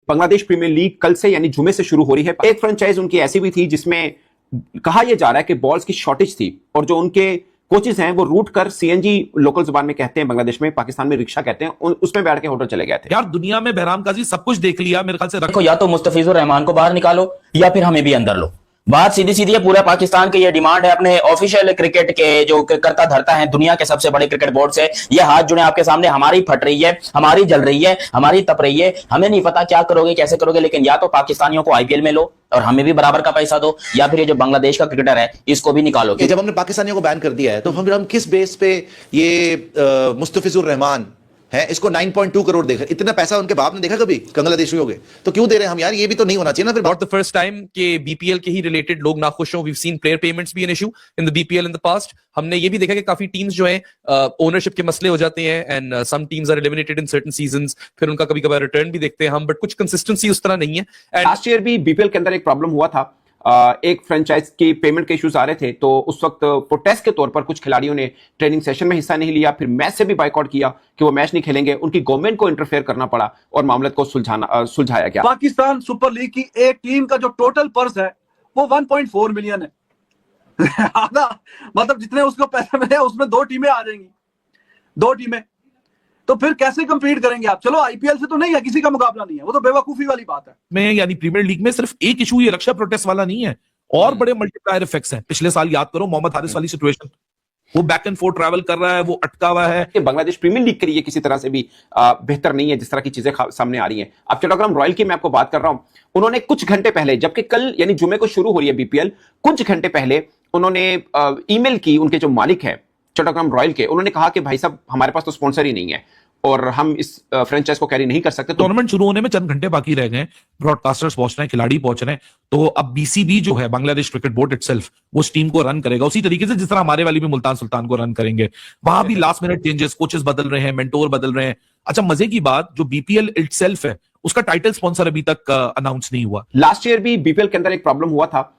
Bangladesh premiere league कल से यानी जुमे से शुरू हो रही है। एक फ्रेंचाइज उनकी ऐसी भी थी जिसमें कहा यह जा रहा है कि बॉल्स की शॉर्टेज थी और जो उनके कोचेस हैं वो रूट कर सीएनजी लोकल जुबान में कहते हैं, बांग्लादेश में, पाकिस्तान में रिक्शा कहते हैं, उसमें बैठ के होटल चले गए थे। यार दुनिया में बहराम काजी सब कुछ देख लिया मेरे ख्याल से। देखो या तो मुस्तफिजुर रहमान को बाहर निकालो या फिर हमें भी अंदर लो। बात सीधी सीधी है, पूरा पाकिस्तान की ये डिमांड है अपने ऑफिशियल क्रिकेट के जो करता धरता है दुनिया के सबसे बड़े क्रिकेट बोर्ड से, ये हाथ जुड़े आपके सामने। हमारी फट रही है, हमारी जल रही है, हमारी तप रही है, हमें नहीं पता क्या करोगे कैसे करोगे, लेकिन या तो पाकिस्तानियों को आईपीएल में लो और हमें भी बराबर का पैसा दो, या फिर ये जो बांग्लादेश का क्रिकेटर है इसको भी निकालो। जब हमने पाकिस्तानियों को बैन कर दिया है तो हम किस बेस पे ये मुस्तफिजुर रहमान है इसको 9.2 करोड़ देखा, इतना पैसा उनके बाप ने देखा कभी बांग्लादेशियों के, तो क्यों दे रहे हैं हम यार? ये भी तो नहीं होना चाहिए ना फिर। नॉट द फर्स्ट टाइम कि बीपीएल के ही रिलेटेड लोग नाखुश हों। We seen player payments be an issue in the BPL in the past. हमने ये भी देखा कि काफी टीम्स जो है ओनरशिप के मसले हो जाते हैं and some teams are eliminated in certain seasons, फिर उनका कभी कभार रिटर्न भी देखते हैं हम, बट कुछ कंसिस्टेंसी उस तरह नहीं है। लास्ट ईयर भी बीपीएल के अंदर एक प्रॉब्लम हुआ था, एक फ्रेंचाइज की पेमेंट के इश्यूज आ रहे थे, तो उस वक्त प्रोटेस्ट के तौर पर कुछ खिलाड़ियों ने ट्रेनिंग सेशन में हिस्सा नहीं लिया, फिर मैच से भी बाइकआउट किया कि वो मैच नहीं खेलेंगे। उनकी गवर्नमेंट को इंटरफेयर करना पड़ा और मामले को सुलझाया गया। पाकिस्तान सुपर लीग की एक टीम का जो टोटल पर्स है वो 1.4 मिलियन है। आधा मतलब जितने उसको पैसे मिले उसमें 2 टीमें आ जाएंगी, 2 टीमें, तो फिर कैसे कंपीट करेंगे आप? चलो आईपीएल से तो नहीं है, किसी का मुकाबला नहीं है, वो तो बेवकूफी वाली बात है। में यानी प्रीमियर लीग में सिर्फ एक इशू ये रक्षा प्रोटेस्ट वाला नहीं है, और बड़े मल्टीप्लायर इफेक्ट्स हैं। पिछले साल याद करो मोहम्मद हारिस वाली सिचुएशन, वो बैक एंड फोर्थ ट्रैवल कर रहा है, वो अटका हुआ है। कि बांग्लादेश प्रीमियर लीग के लिए किसी तरह से भी बेहतर नहीं है जिस तरह की चीजें सामने आ रही हैं। अब चट्टग्राम रॉयल की मैं आपको बात कर रहा हूं, उन्होंने कुछ घंटे पहले, जबकि कल यानी जुमे को शुरू हो रही है बीपीएल, कुछ घंटे पहले उन्होंने ईमेल की, उनके जो मालिक है चट्टग्राम रॉयल के, उन्होंने कहा कि भाई साहब हमारे पास तो स्पॉन्सर ही नहीं है और हम इस फ्रेंचाइज को कैरी नहीं कर सकते। टूर्नामेंट शुरू होने में चंद घंटे बाकी रह गए, ब्रॉडकास्टर्स पहुंच रहे हैं, खिलाड़ी पहुंच रहे हैं, तो अब बीसीबी जो है बांग्लादेश क्रिकेट बोर्ड इटसेल्फ वो इस टीम को रन करेगा उसी तरीके से जिस तरह हमारे वाली भी मुल्तान सुल्तान को रन करेंगे। वहां भी लास्ट मिनट चेंजेस, कोचेस बदल रहे हैं, मेंटोर बदल रहे हैं। अच्छा, मजे की बात, जो बीपीएल इटसेल्फ है उसका टाइटल स्पॉन्सर अभी तक अनाउंस नहीं हुआ। लास्ट ईयर भी बीपीएल के अंदर एक प्रॉब्लम हुआ था,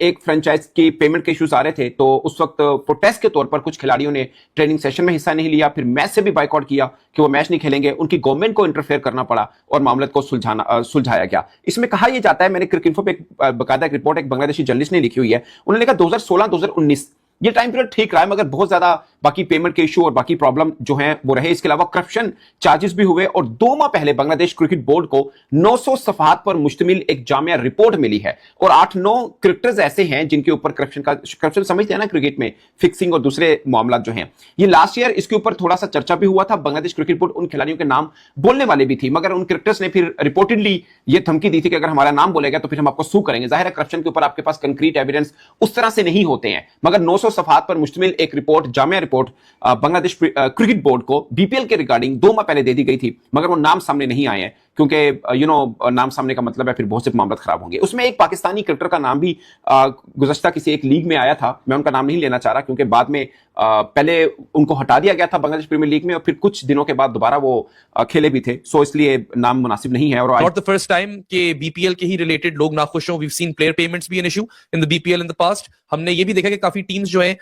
एक फ्रेंचाइज की पेमेंट के इश्यूज आ रहे थे, तो उस वक्त प्रोटेस्ट के तौर पर कुछ खिलाड़ियों ने ट्रेनिंग सेशन में हिस्सा नहीं लिया, फिर मैच से भी बाइकआउट किया कि वो मैच नहीं खेलेंगे। उनकी गवर्नमेंट को इंटरफेयर करना पड़ा और मामले को सुलझाया गया। इसमें कहा यह जाता है, मैंने क्रिक इन्फो पे बकायदा एक रिपोर्ट एक बांग्लादेशी जर्नलिस्ट ने लिखी हुई है, उन्होंने कहा 2016-2019 ये टाइम पीरियड ठीक रहा है, मगर बहुत ज्यादा बाकी पेमेंट के इशू और बाकी प्रॉब्लम जो हैं वो रहे। इसके अलावा करप्शन चार्जेस भी हुए और 2 माह पहले बांग्लादेश क्रिकेट बोर्ड को 900 सफहात पर मुश्तमिल एक जामिया रिपोर्ट मिली है और 8-9 क्रिकेटर्स ऐसे हैं जिनके ऊपर करप्शन समझते हैं ना क्रिकेट में, फिक्सिंग और दूसरे मामला जो हैं। ये लास्ट ईयर इसके ऊपर थोड़ा सा चर्चा भी हुआ था। बांग्लादेश क्रिकेट बोर्ड उन खिलाड़ियों के नाम बोलने वाले भी थी, मगर उन क्रिकेटर्स ने फिर रिपोर्टेडली ये धमकी दी थी कि अगर हमारा नाम बोलेगा तो फिर हम आपको सू करेंगे। जाहिर है करप्शन के ऊपर आपके पास कंक्रीट एविडेंस उस तरह से नहीं होते हैं, मगर 900 सफहात पर मुश्तमिल एक report, Jamia report Bangladesh cricket board को बीपीएल के रिगार्डिंग 2 माह पहले दे दी गई थी, मगर वो नाम सामने नहीं आए हैं क्योंकि नाम सामने का मतलब है फिर बहुत से मामले खराब होंगे। उसमें एक पाकिस्तानी क्रिकेटर का नाम भी गुज़श्ता किसी एक लीग में आया था, मैं उनका नाम नहीं लेना चाह रहा क्योंकि बाद में पहले उनको हटा दिया गया था बांग्लादेश प्रीमियर लीग में और फिर कुछ दिनों के बाद दोबारा वो खेले भी थे, सो इसलिए नाम मुनासिब नहीं है। और नॉट द फर्स्ट टाइम कि बीपीएल के ही रिलेटेड लोग नाखुश हों। We seen player payments be an issue in the BPL in the past. हमने ये भी देखा कि काफी टीम्स जो है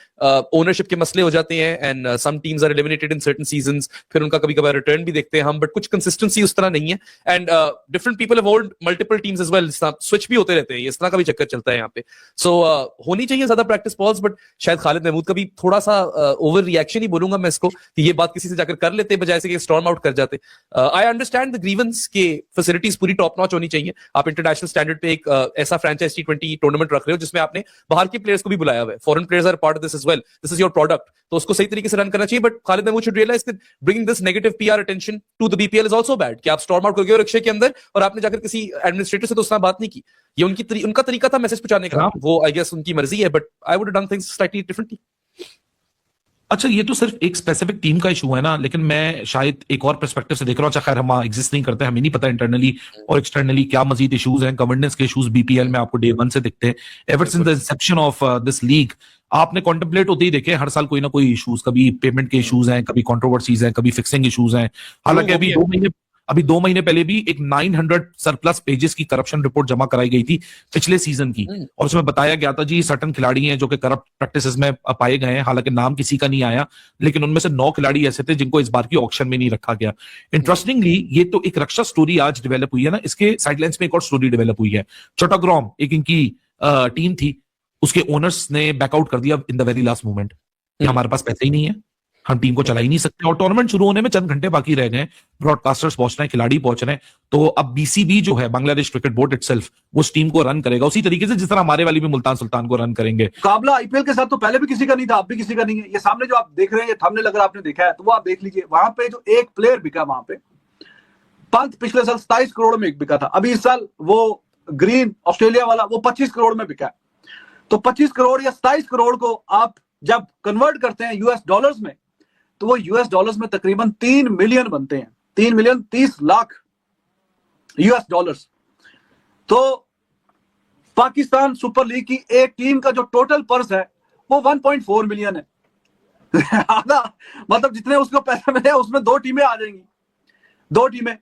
ओनरशिप के मसले हो जाते हैं and some teams are eliminated in certain seasons, फिर उनका कभी कभार रिटर्न भी देखते हैं हम, बट कुछ कंसिस्टेंसी उस तरह नहीं है and different people have hold multiple teams as well, switch भी होते रहते हैं, इस तरह का भी चक्कर चलता है यहाँ पे। सो होनी चाहिए ज्यादा प्रैक्टिस बॉल्स, बट शायद खालिद महमूद का भी थोड़ा सा ओवर रिएक्शन ही बोलूंगा मैं इसको कि ये बात किसी से जाकर कर लेते बजाय से कि स्टॉर्म आउट कर जाते। आई अंडरस्टैंड द ग्रीवेंस के फैसिलिटीज पूरी टॉप नॉच होनी चाहिए। आप इंटरनेशनल स्टैंडर्ड पे एक ऐसा फ्रेंचाइज T20 टूर्नामेंट रख रहे हो जिसमें आपने बाहर के प्लेयर्स को भी बुलाया हुआ है, foreign players are part of this as well, this is your product, तो उसको सही तरीके से रन करना चाहिए। But Khalid Mahmood should realise that bringing this negative PR attention to the BPL is also bad, कि आप स्टॉर्म आउट कर गए हो रिक्शे के अंदर और आपने जाकर किसी एडमिनिस्ट्रेटर से तो उसने बात नहीं की। ये उनका तरीका था मैसेज पहुंचाने का, वो आई गेस उनकी मर्जी है, but I would have done things slightly differently. अच्छा, ये तो सिर्फ एक स्पेसिफिक टीम का इशू है ना, लेकिन मैं शायद एक और पर्सपेक्टिव से देख रहा हूँ। अच्छा खैर हम एग्जिस्ट नहीं करते, हमें नहीं पता इंटरनली और एक्सटर्नली क्या मजीद इशूज हैं। गवर्नेंस के इशूज बीपीएल में आपको डे 1 से दिखते हैं, ever since the Inception of this league. आपने कॉन्टेम्पलेट होते ही देखे हर साल कोई ना कोई इशूज, कभी पेमेंट के इशूज हैं, कभी कंट्रोवर्सीज हैं, कभी फिक्सिंग इशूज हैं। हालांकि अभी अभी 2 महीने पहले भी एक 900 सरप्लस पेजेस की करप्शन रिपोर्ट जमा कराई गई थी पिछले सीजन की, और उसमें बताया गया था जी सर्टन खिलाड़ी हैं जो कि करप्ट प्रैक्टिसेस में पाए गए हैं, हालांकि नाम किसी का नहीं आया, लेकिन उनमें से 9 खिलाड़ी ऐसे थे जिनको इस बार की ऑक्शन में नहीं रखा गया। इंटरेस्टिंगली ये तो एक रक्षा स्टोरी आज डेवलप हुई है ना, इसके साइडलाइंस में एक और स्टोरी डेवलप हुई है। चट्टग्राम एक इनकी टीम थी, उसके ओनर्स ने बैकआउट कर दिया in the very last moment, हमारे पास पैसे ही नहीं है, हम टीम को चला ही नहीं सकते, और टूर्नामेंट शुरू होने में चंद घंटे बाकी रह गए, ब्रॉडकास्टर्स पहुंच रहे हैं, खिलाड़ी पहुंच रहे हैं, तो अब बीसीबी जो है बांग्लादेश क्रिकेट बोर्ड इटसेल्फ वो उस टीम को रन करेगा उसी तरीके से जिस तरह हमारे वाली भी मुल्तान सुल्तान को रन करेंगे। मुकाबला आईपीएल के साथ तो पहले भी किसी का नहीं था, अब भी किसी का नहीं है। ये सामने जो आप देख रहे हैं, ये थंबनेल अगर आपने देखा है तो वो आप देख लीजिए, वहां पे जो एक प्लेयर बिका, वहां पे पंत पिछले साल 27 करोड़ में एक बिका था, अभी इस साल वो ग्रीन ऑस्ट्रेलिया वाला वो 25 करोड़ में बिका है। तो 25 करोड़ या 27 करोड़ को आप जब कन्वर्ट करते हैं यूएस डॉलर्स में, तो वो यूएस डॉलर्स में तकरीबन 3 मिलियन बनते हैं, 3 मिलियन 30 लाख यूएस डॉलर्स। तो पाकिस्तान सुपर लीग की एक टीम का जो टोटल पर्स है वो 1.4 मिलियन है। आधा मतलब जितने उसको पैसे मिले उसमें 2 टीमें आ जाएंगी, 2 टीमें।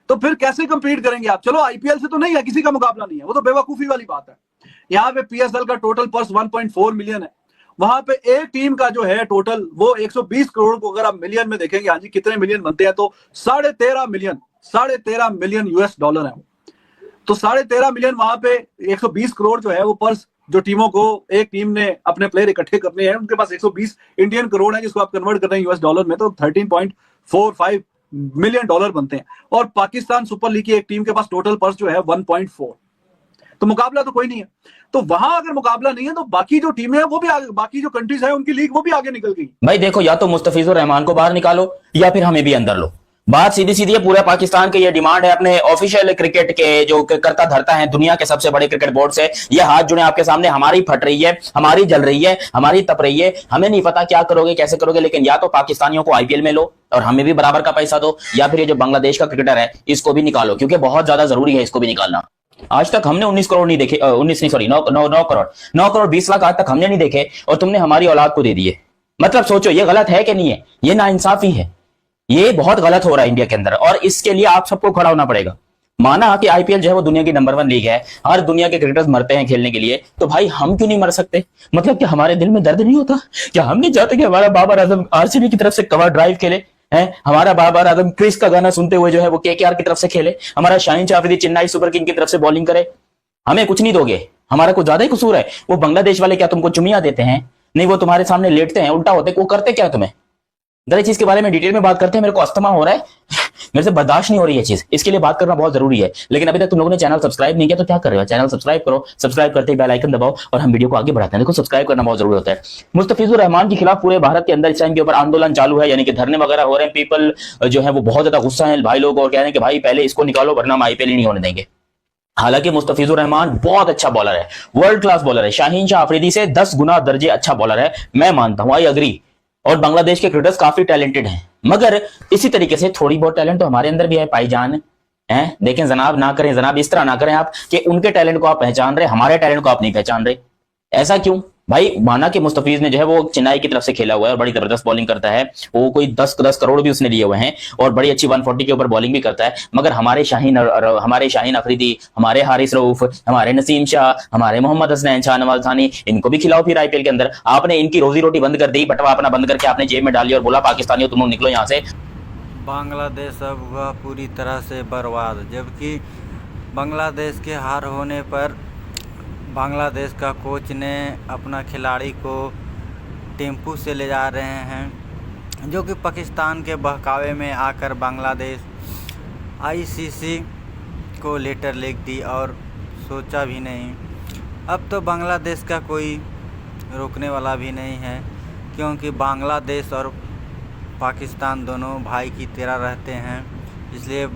तो फिर कैसे कंपीट करेंगे आप? चलो आईपीएल से तो नहीं है, किसी का मुकाबला नहीं है, वो तो बेवकूफी वाली बात है। यहाँ पे पीएसएल का टोटल पर्स 1.4 मिलियन है, वहां पे एक टीम का जो है टोटल वो 120 करोड़ को अगर आप मिलियन में देखेंगे, हाँ जी कितने मिलियन बनते हैं, तो 13.5 मिलियन यूएस डॉलर है। तो 13.5 मिलियन वहां पे 120 करोड़ जो है वो पर्स जो टीमों को, एक टीम ने अपने प्लेयर इकट्ठे करने हैं, उनके पास 120 इंडियन करोड़ है, जिसको आप कन्वर्ट कर रहे हैं यूएस डॉलर में तो 13.45 मिलियन डॉलर बनते हैं। और पाकिस्तान सुपर लीग की एक टीम के पास टोटल पर्स जो है 1.4, तो मुकाबला तो कोई नहीं है। तो वहां अगर मुकाबला नहीं है तो बाकी जो टीमें हैं वो भी आगे, बाकी जो कंट्रीज है उनकी लीग वो भी आगे निकल गई। भाई देखो, या तो मुस्तफिजुर रहमान को बाहर निकालो या फिर हमें भी अंदर लो। बात सीधी सीधी है, पूरे पाकिस्तान की ये डिमांड है अपने ऑफिशियल क्रिकेट के जो करता धरता है दुनिया के सबसे बड़े क्रिकेट बोर्ड से। ये हाथ जुड़े आपके सामने, हमारी फट रही है, हमारी जल रही है, हमारी तप रही है, हमें नहीं पता क्या करोगे कैसे करोगे, लेकिन या तो पाकिस्तानियों को आईपीएल में लो और हमें भी बराबर का पैसा दो, या फिर ये जो बांग्लादेश का क्रिकेटर है इसको भी निकालो, क्योंकि बहुत ज्यादा जरूरी है इसको भी निकालना। आज तक हमने 19 करोड़ नहीं देखे, 19 नहीं सॉरी 9 करोड़ 20 लाख आज तक हमने नहीं देखे, और तुमने हमारी औलाद को दे दिए। मतलब सोचो ये गलत है कि नहीं है? ये नाइंसाफी है, ये बहुत गलत हो रहा है इंडिया के अंदर, और इसके लिए आप सबको खड़ा होना पड़ेगा। माना कि आईपीएल जो है वो दुनिया की नंबर 1 लीग है, हर दुनिया के क्रिकेटर्स मरते हैं खेलने के लिए, तो भाई हम क्यों नहीं मर सकते? मतलब कि हमारे दिल में दर्द नहीं होता? क्या हम नहीं चाहते कि हमारा बाबर आजम आरसीबी की तरफ से कवर ड्राइव खेले हैं, हमारा बाबर आजम क्रिस का गाना सुनते हुए जो है वो केकेआर की तरफ से खेले, हमारा शाहीन शाह अफरीदी चेन्नई सुपर किंग की तरफ से बॉलिंग करे? हमें कुछ नहीं दोगे, हमारा कुछ ज्यादा ही कसूर है। वो बांग्लादेश वाले क्या तुमको चुमिया देते हैं? नहीं, वो तुम्हारे सामने लेटते हैं, उल्टा होते, वो करते क्या तुम्हें? जरा चीज के बारे में डिटेल में बात करते हैं, मेरे को अस्थमा हो रहा है, मेरे से बर्दाश्त नहीं हो रही है चीज, इसके लिए बात करना बहुत जरूरी है। लेकिन अभी तक तुम लोगों ने चैनल सब्सक्राइब नहीं किया तो क्या कर रहे हो? चैनल सब्सक्राइब करो, सब्सक्राइब करते ही बेल आइकन दबाओ और हम वीडियो को आगे बढ़ाते हैं। देखो सब्सक्राइब करना बहुत जरूरी होता है। मुस्तफिजुर रहमान के खिलाफ पूरे भारत के अंदर इस टाइम के ऊपर आंदोलन चालू है, यानी कि धरने वगैरह हो रहे हैं, पीपल जो है वो बहुत ज्यादा गुस्सा है भाई लोग, और कह रहे हैं कि भाई पहले इसको निकालो वरना हम आईपीएल ही नहीं होने देंगे। हालांकि मुस्तफिजुर रहमान बहुत अच्छा बॉलर है, वर्ल्ड क्लास बॉलर है, शाहीन शाह अफरीदी से 10 गुना दर्जे अच्छा बॉलर है, मैं मानता हूं, आई अग्री। और बांग्लादेश के क्रिकेटर्स काफी टैलेंटेड हैं, मगर इसी तरीके से थोड़ी बहुत टैलेंट तो हमारे अंदर भी है भाईजान। हैं देखें जनाब, ना करें जनाब, इस तरह ना करें आप कि उनके टैलेंट को आप पहचान रहे, हमारे टैलेंट को आप नहीं पहचान रहे। ऐसा क्यों भाई? माना कि मुस्तफिज ने जो है वो चेन्नई की तरफ से खेला हुआ है और बड़ी जबरदस्त बॉलिंग करता है, वो कोई 10 करोड़ भी उसने लिए हुए हैं और बड़ी अच्छी 140 के ऊपर बॉलिंग भी करता है, मगर हमारे शाहीन अफरीदी, हमारे हारिस रऊफ, हमारे नसीम शाह, हमारे मोहम्मद हसनैन, शाहनवाज खानी, इनको भी खिलाओ फिर आईपीएल के अंदर। आपने इनकी रोजी रोटी बंद कर दी, बटवा अपना बंद करके आपने जेब में डाल लिया और बोला पाकिस्तानियों तुम लोग निकलो यहाँ से। बांग्लादेश अब हुआ पूरी तरह से बर्बाद, जबकि बांग्लादेश के हार होने पर बांग्लादेश का कोच ने अपना खिलाड़ी को टेम्पू से ले जा रहे हैं, जो कि पाकिस्तान के बहकावे में आकर बांग्लादेश आईसीसी को लेटर लिख दी और सोचा भी नहीं। अब तो बांग्लादेश का कोई रोकने वाला भी नहीं है, क्योंकि बांग्लादेश और पाकिस्तान दोनों भाई की तरह रहते हैं, इसलिए